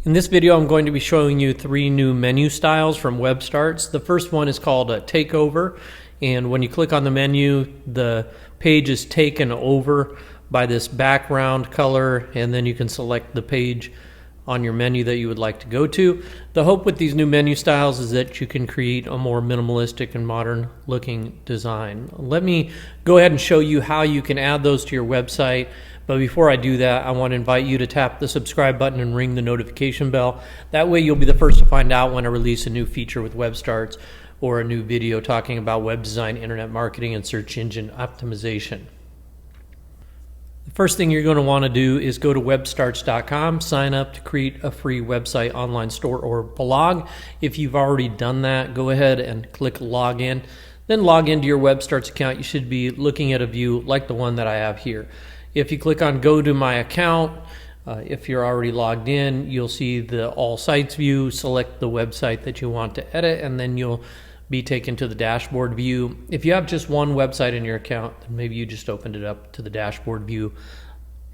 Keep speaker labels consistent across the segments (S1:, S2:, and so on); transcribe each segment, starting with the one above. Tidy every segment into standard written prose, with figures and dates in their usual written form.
S1: In this video, I'm going to be showing you 3 new menu styles from WebStarts. The first one is called a takeover, and when you click on the menu, the page is taken over by this background color, and then you can select the page on your menu that you would like to go to. The hope with these new menu styles is that you can create a more minimalistic and modern looking design. Let me go ahead and show you how you can add those to your website. But before I do that, I want to invite you to tap the subscribe button and ring the notification bell. That way you'll be the first to find out when I release a new feature with WebStarts or a new video talking about web design, internet marketing, and search engine optimization. The first thing you're going to want to do is go to webstarts.com, sign up to create a free website, online store, or blog. If you've already done that, go ahead and click login. Then log into your WebStarts account. You should be looking at a view like the one that I have here. If you click on go to my account, if you're already logged in, you'll see the all sites view. Select the website that you want to edit, and then you'll be taken to the dashboard view. If you have just one website in your account, then maybe you just opened it up to the dashboard view,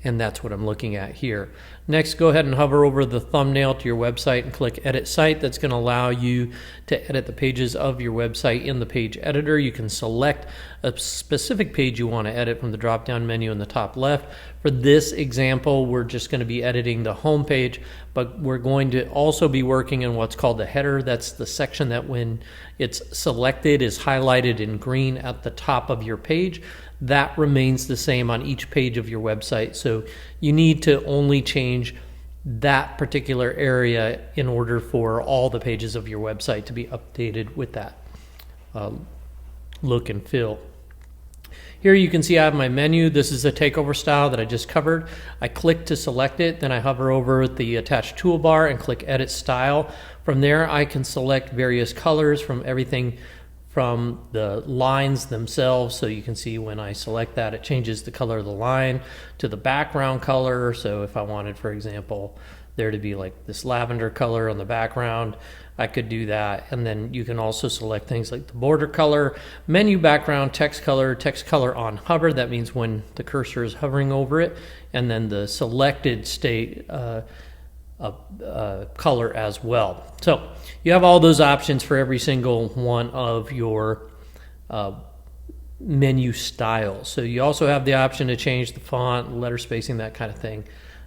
S1: and that's what I'm looking at here. Next, go ahead and hover over the thumbnail to your website and click Edit Site. That's going to allow you to edit the pages of your website in the page editor. You can select a specific page you want to edit from the drop-down menu in the top left. For this example, we're just going to be editing the home page, but we're going to also be working in what's called the header. That's the section that when it's selected is highlighted in green at the top of your page. That remains the same on each page of your website. So you need to only change that particular area in order for all the pages of your website to be updated with that look and feel. Here you can see I have my menu. This is a takeover style that I just covered. I click to select it, then I hover over the attached toolbar and click Edit Style. From there I can select various colors from everything from the lines themselves. So you can see when I select that, it changes the color of the line to the background color. So if I wanted, for example, there to be like this lavender color on the background, I could do that. And then you can also select things like the border color, menu background, text color on hover. That means when the cursor is hovering over it, and then the selected state color as well. So you have all those options for every single one of your menu styles. So you also have the option to change the font, letter spacing, that kind of thing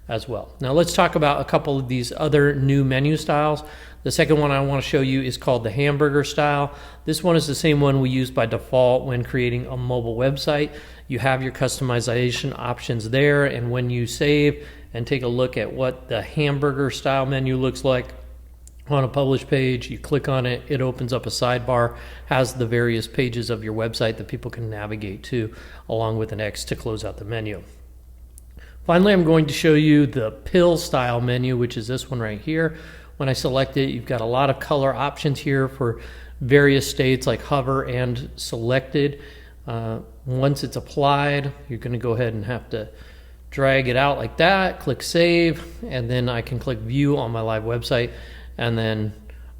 S1: as well. Now let's talk about a couple of these other new menu styles. The second one I want to show you is called the hamburger style. This one is the same one we use by default when creating a mobile website. You have your customization options there, and when you save and take a look at what the hamburger style menu looks like on a published page, you click on it, it opens up a sidebar, has the various pages of your website that people can navigate to, along with an X to close out the menu. Finally, I'm going to show you the pill style menu, which is this one right here. When I select it, you've got a lot of color options here for various states like hover and selected. Once it's applied, you're going to go ahead and have to drag it out like that, click save, and then I can click view on my live website, and then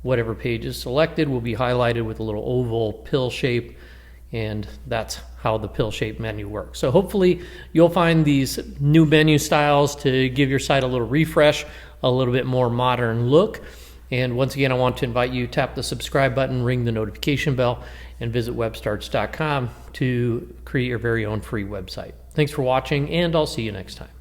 S1: whatever page is selected will be highlighted with a little oval pill shape, and that's how the pill shape menu works. So hopefully you'll find these new menu styles to give your site a little refresh, a little bit more modern look. And once again, I want to invite you to tap the subscribe button, ring the notification bell, and visit webstarts.com to create your very own free website. Thanks for watching, and I'll see you next time.